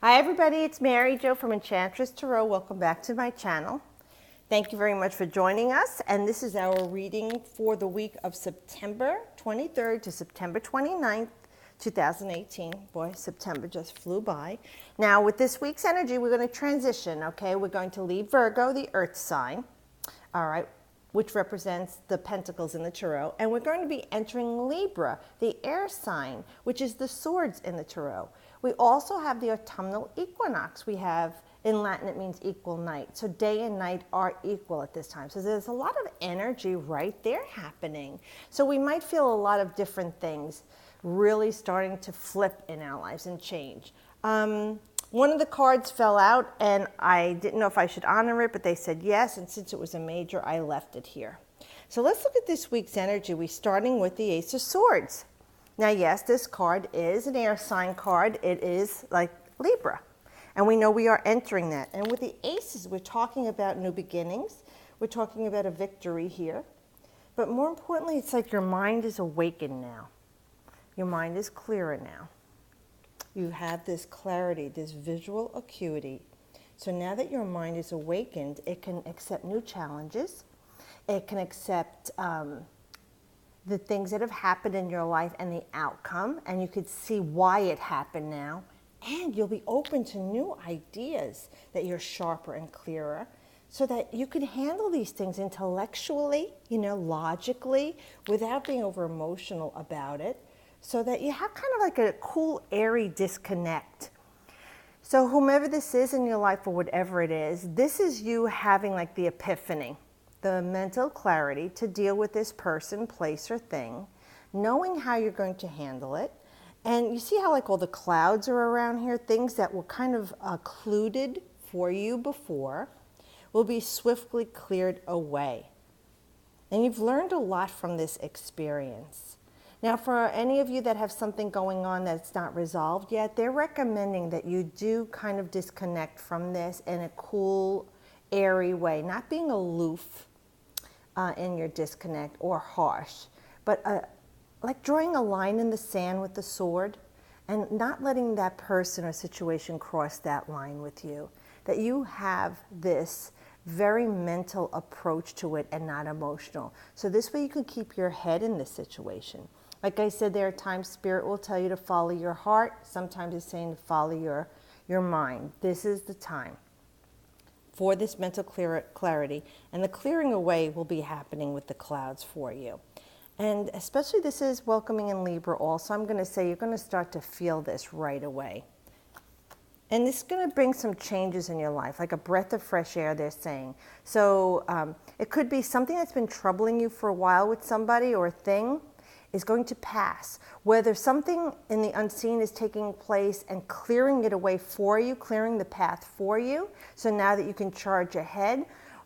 Hi everybody, it's Mary Jo from Enchantress Tarot. Welcome back to my channel. Thank you very much for joining us. And this is our reading for the week of September 23rd to September 29th, 2018. Boy, September just flew by. Now with this week's energy, we're going to transition, okay? We're going to leave Virgo, the earth sign, all right, which represents the pentacles in the tarot. And we're going to be entering Libra, the air sign, which is the swords in the tarot. We also have the autumnal equinox. We have, in Latin, it means equal night. So day and night are equal at this time. So there's a lot of energy right there happening. So we might feel a lot of different things really starting to flip in our lives and change. One of the cards fell out and I didn't know if I should honor it, but they said yes. And since it was a major, I left it here. So let's look at this week's energy. We're starting with the Ace of Swords. Now, yes, this card is an air sign card. It is like Libra. And we know we are entering that. And with the aces, we're talking about new beginnings. We're talking about a victory here. But more importantly, it's like your mind is awakened now. Your mind is clearer now. You have this clarity, this visual acuity. So now that your mind is awakened, it can accept new challenges. It can accept the things that have happened in your life and the outcome, and you could see why it happened now, and you'll be open to new ideas that you're sharper and clearer so that you can handle these things intellectually, logically, without being over emotional about it, so that you have kind of like a cool, airy disconnect. So whomever this is in your life or whatever it is, this is you having like the epiphany, the mental clarity to deal with this person, place, or thing, knowing how you're going to handle it. And you see how like all the clouds are around here, things that were kind of occluded for you before will be swiftly cleared away. And you've learned a lot from this experience. Now, for any of you that have something going on that's not resolved yet, they're recommending that you do kind of disconnect from this in a cool, airy way, not being aloof in your disconnect or harsh, but like drawing a line in the sand with the sword and not letting that person or situation cross that line with you. That you have this very mental approach to it and not emotional. So this way you can keep your head in this situation. Like I said, there are times Spirit will tell you to follow your heart. Sometimes it's saying to follow your mind. This is the time for this mental clarity, and the clearing away will be happening with the clouds for you. And especially this is welcoming in Libra also. I'm going to say you're going to start to feel this right away. And this is going to bring some changes in your life, like a breath of fresh air, they're saying. So it could be something that's been troubling you for a while with somebody or a thing is going to pass. Whether something in the unseen is taking place and clearing it away for you, clearing the path for you, so now that you can charge ahead,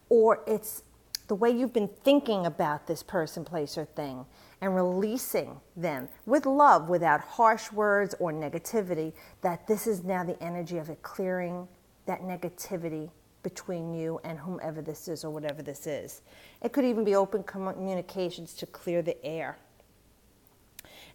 or it's the way you've been thinking about this person, place, or thing, and releasing them with love, without harsh words or negativity, that this is now the energy of it clearing that negativity between you and whomever this is or whatever this is. It could even be open communications to clear the air.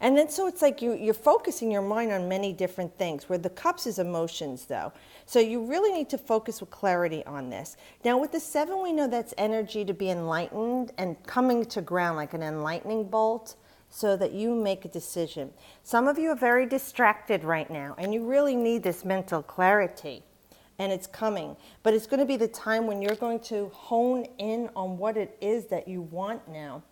And then so it's like you're focusing your mind on many different things, where the cups is emotions though. So you really need to focus with clarity on this. Now with the 7, we know that's energy to be enlightened and coming to ground like an enlightening bolt so that you make a decision. Some of you are very distracted right now and you really need this mental clarity. And it's coming. But it's going to be the time when you're going to hone in on what it is that you want now,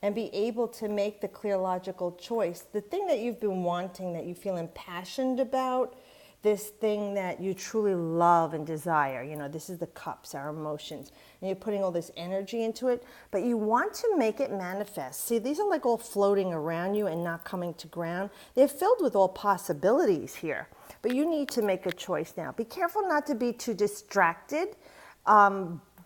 and be able to make the clear, logical choice. The thing that you've been wanting, that you feel impassioned about, this thing that you truly love and desire. This is the cups, our emotions. And you're putting all this energy into it, but you want to make it manifest. See, these are like all floating around you and not coming to ground. They're filled with all possibilities here, but you need to make a choice now. Be careful not to be too distracted,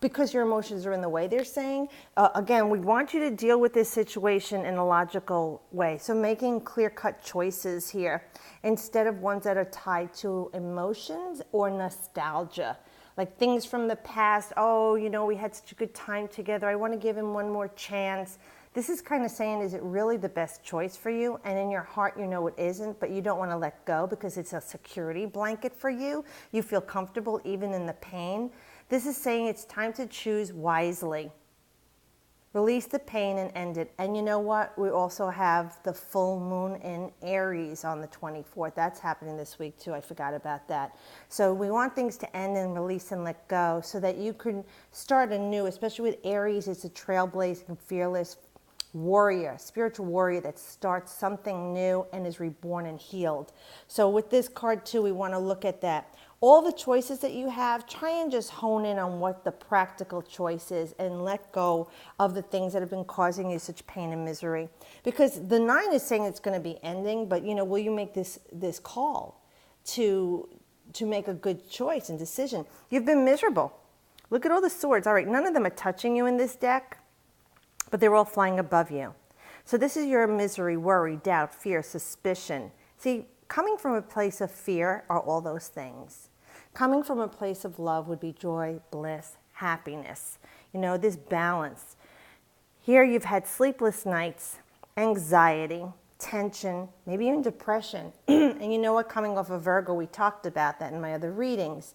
because your emotions are in the way, they're saying. Again, we want you to deal with this situation in a logical way. So making clear-cut choices here instead of ones that are tied to emotions or nostalgia. Like things from the past. Oh, we had such a good time together. I want to give him one more chance. This is kind of saying, is it really the best choice for you? And in your heart, you know it isn't, but you don't want to let go because it's a security blanket for you. You feel comfortable even in the pain. This is saying it's time to choose wisely. Release the pain and end it. And you know what? We also have the full moon in Aries on the 24th. That's happening this week too. I forgot about that. So we want things to end and release and let go so that you can start anew, especially with Aries. It's a trailblazing, fearless warrior, spiritual warrior that starts something new and is reborn and healed. So with this card too, we want to look at that. All the choices that you have, try and just hone in on what the practical choice is and let go of the things that have been causing you such pain and misery. Because the 9 is saying it's going to be ending, but will you make this call to make a good choice and decision? You've been miserable. Look at all the swords. All right, none of them are touching you in this deck, but they're all flying above you. So this is your misery, worry, doubt, fear, suspicion. See, coming from a place of fear are all those things. Coming from a place of love would be joy, bliss, happiness. This balance. Here you've had sleepless nights, anxiety, tension, maybe even depression. And you know what? Coming off of Virgo, we talked about that in my other readings.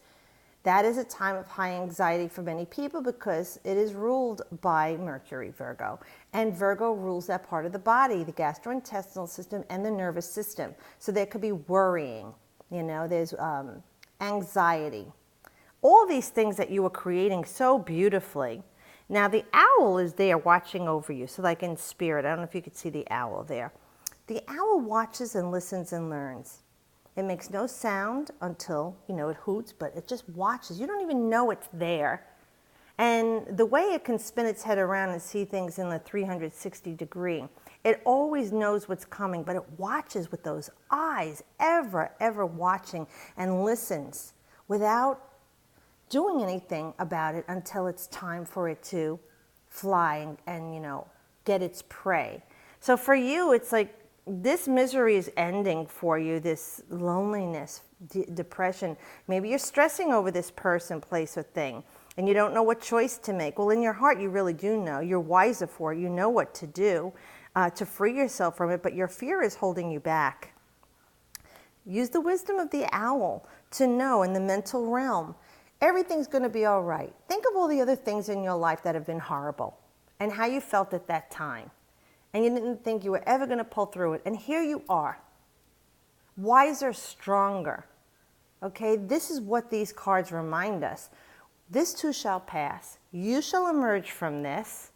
That is a time of high anxiety for many people because it is ruled by Mercury, Virgo. And Virgo rules that part of the body, the gastrointestinal system and the nervous system. So there could be worrying, there's anxiety. All these things that you were creating so beautifully. Now the owl is there watching over you. So like in spirit, I don't know if you could see the owl there. The owl watches and listens and learns. It makes no sound until, it hoots, but it just watches. You don't even know it's there. And the way it can spin its head around and see things in the 360 degree, it always knows what's coming, but it watches with those eyes, ever watching, and listens without doing anything about it until it's time for it to fly and get its prey. So for you, it's like, this misery is ending for you, this loneliness, depression. Maybe you're stressing over this person, place, or thing, and you don't know what choice to make. Well, in your heart, you really do know. You're wiser for it. You know what to do to free yourself from it, but your fear is holding you back. Use the wisdom of the owl to know in the mental realm, everything's going to be all right. Think of all the other things in your life that have been horrible and how you felt at that time. And you didn't think you were ever going to pull through it. And here you are, wiser, stronger. Okay, this is what these cards remind us. This too shall pass. You shall emerge from this,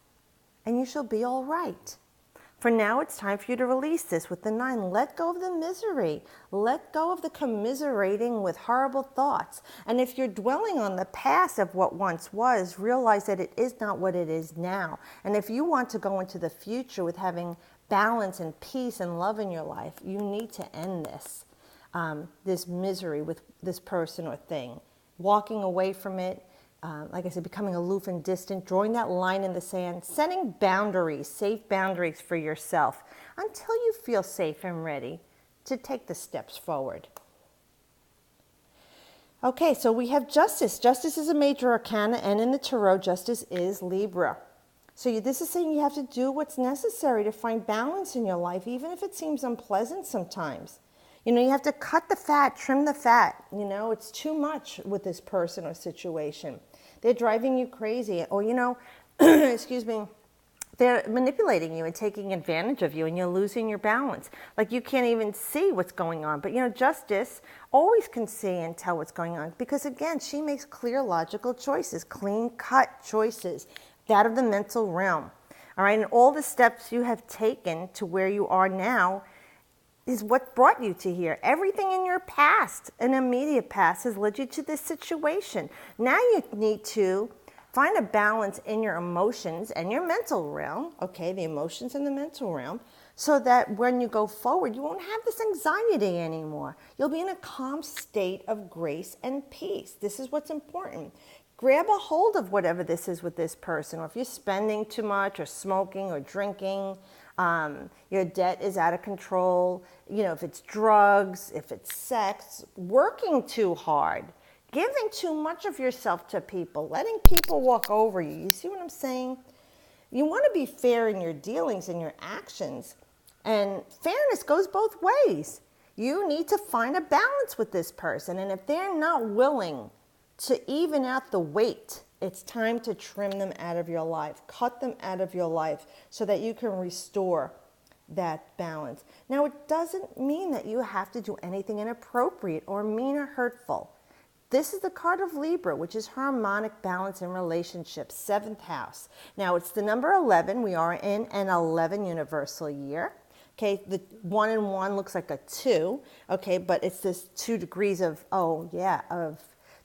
and you shall be all right. For now, it's time for you to release this with the 9. Let go of the misery. Let go of the commiserating with horrible thoughts. And if you're dwelling on the past of what once was, realize that it is not what it is now. And if you want to go into the future with having balance and peace and love in your life, you need to end this misery with this person or thing. Walking away from it. Like I said, becoming aloof and distant, drawing that line in the sand, setting boundaries, safe boundaries for yourself until you feel safe and ready to take the steps forward. Okay, so we have Justice. Justice is a major arcana, and in the Tarot, Justice is Libra. So this is saying you have to do what's necessary to find balance in your life, even if it seems unpleasant sometimes. You have to cut the fat, trim the fat. It's too much with this person or situation. They're driving you crazy. Or, excuse me, they're manipulating you and taking advantage of you, and you're losing your balance. Like you can't even see what's going on. But, Justice always can see and tell what's going on because, again, she makes clear, logical choices, clean-cut choices, that of the mental realm. All right, and all the steps you have taken to where you are now is what brought you to here. Everything in your past, an immediate past, has led you to this situation. Now you need to find a balance in your emotions and your mental realm, okay, the emotions and the mental realm, so that when you go forward, you won't have this anxiety anymore. You'll be in a calm state of grace and peace. This is what's important. Grab a hold of whatever this is with this person, or if you're spending too much or smoking or drinking, your debt is out of control, if it's drugs, if it's sex, working too hard, giving too much of yourself to people, letting people walk over you. You see what I'm saying? You want to be fair in your dealings and your actions. And fairness goes both ways. You need to find a balance with this person. And if they're not willing to even out the weight, it's time to trim them out of your life, cut them out of your life so that you can restore that balance. Now, it doesn't mean that you have to do anything inappropriate or mean or hurtful. This is the card of Libra, which is harmonic balance in relationships, 7th house. Now, it's the number 11. We are in an 11 universal year. Okay, the 1 and 1 looks like a 2. Okay, but it's this 2 degrees of,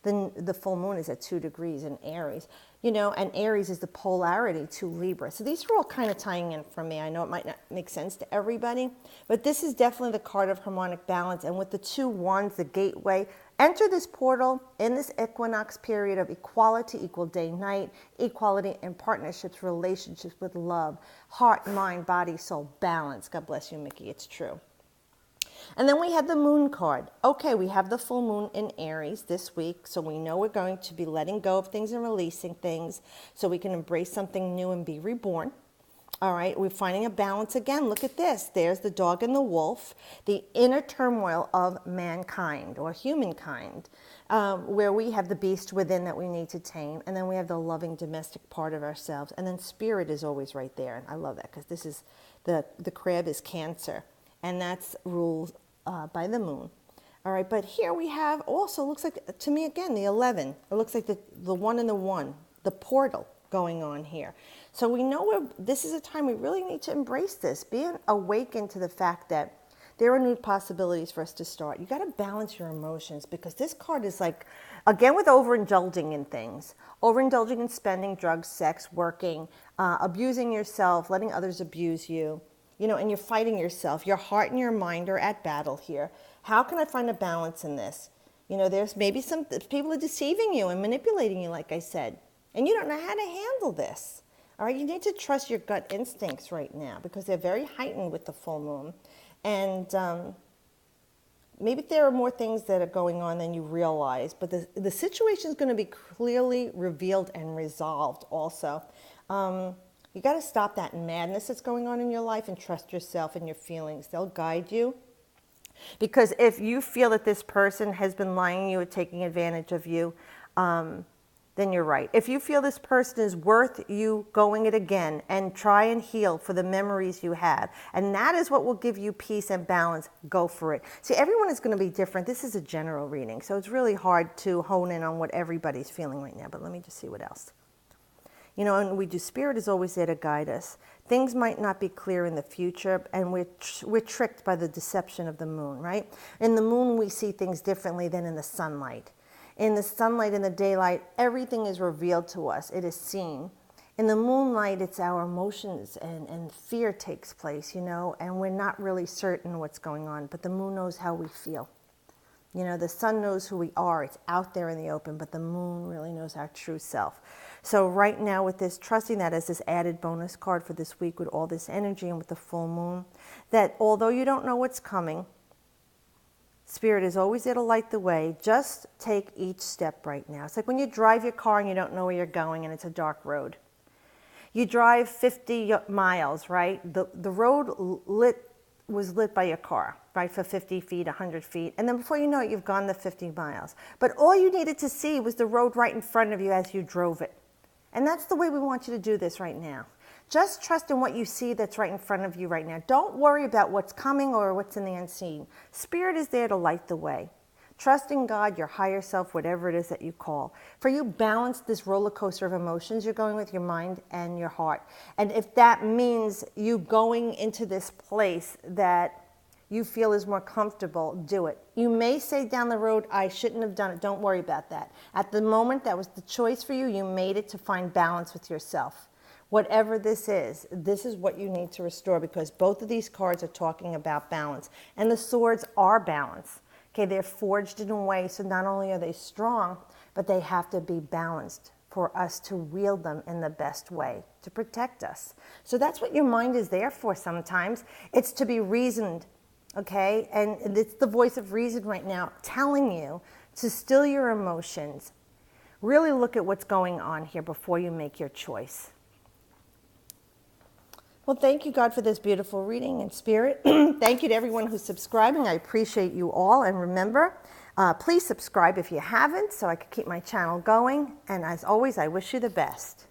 the full moon is at 2 degrees in Aries. You know, and Aries is the polarity to Libra. So these are all kind of tying in for me. I know it might not make sense to everybody, but this is definitely the card of harmonic balance. And with the 2 wands, the gateway, enter this portal in this equinox period of equality, equal day, night, equality in partnerships, relationships with love, heart, mind, body, soul, balance. God bless you, Mickey. It's true. And then we have the moon card. Okay, we have the full moon in Aries this week, so we know we're going to be letting go of things and releasing things so we can embrace something new and be reborn. All right, we're finding a balance again. Look at this. There's the dog and the wolf, the inner turmoil of mankind or humankind, where we have the beast within that we need to tame, and then we have the loving domestic part of ourselves, and then spirit is always right there. And I love that because this is the crab is Cancer. And that's ruled by the moon. All right, but here we have also, looks like, to me again, the 11. It looks like the 1 and the 1, the portal going on here. So we know this is a time we really need to embrace this, being awakened to the fact that there are new possibilities for us to start. You got to balance your emotions because this card is like, again, with overindulging in things, overindulging in spending, drugs, sex, working, abusing yourself, letting others abuse you. You know, and you're fighting yourself. Your heart and your mind are at battle here. How can I find a balance in this? You know, there's maybe some people are deceiving you and manipulating you, like I said, and you don't know how to handle this. All right, you need to trust your gut instincts right now because they're very heightened with the full moon. And maybe there are more things that are going on than you realize, but the situation is going to be clearly revealed and resolved also. You got to stop that madness that's going on in your life and trust yourself and your feelings. They'll guide you. Because if you feel that this person has been lying to you or taking advantage of you, then you're right. If you feel this person is worth you going it again and try and heal for the memories you have, and that is what will give you peace and balance, go for it. See, everyone is going to be different. This is a general reading, so it's really hard to hone in on what everybody's feeling right now. But let me just see what else. You know, and spirit is always there to guide us. Things might not be clear in the future, and we're tricked by the deception of the moon, right? In the moon, we see things differently than in the sunlight. In the sunlight, in the daylight, everything is revealed to us. It is seen. In the moonlight, it's our emotions and fear takes place, you know, and we're not really certain what's going on, but the moon knows how we feel. You know, the sun knows who we are. It's out there in the open, but the moon really knows our true self. So right now with this, trusting that as this added bonus card for this week with all this energy and with the full moon, that although you don't know what's coming, Spirit is always there to light the way. Just take each step right now. It's like when you drive your car and you don't know where you're going and it's a dark road. You drive 50 miles, right? The road was lit by your car, right, for 50 feet, 100 feet. And then before you know it, you've gone the 50 miles. But all you needed to see was the road right in front of you as you drove it. And that's the way we want you to do this right now. Just trust in what you see that's right in front of you right now. Don't worry about what's coming or what's in the unseen. Spirit is there to light the way. Trust in God, your higher self, whatever it is that you call. For you, balance this roller coaster of emotions you're going with your mind and your heart. And if that means you going into this place that you feel is more comfortable, do it. You may say down the road, I shouldn't have done it. Don't worry about that. At the moment, that was the choice for you. You made it to find balance with yourself. Whatever this is what you need to restore because both of these cards are talking about balance. And the swords are balance. Okay, they're forged in a way so not only are they strong, but they have to be balanced for us to wield them in the best way to protect us. So that's what your mind is there for sometimes. It's to be reasoned, okay? And it's the voice of reason right now telling you to still your emotions. Really look at what's going on here before you make your choice. Well, thank you, God, for this beautiful reading in spirit. Thank you to everyone who's subscribing. I appreciate you all. And remember, please subscribe if you haven't so I can keep my channel going. And as always, I wish you the best.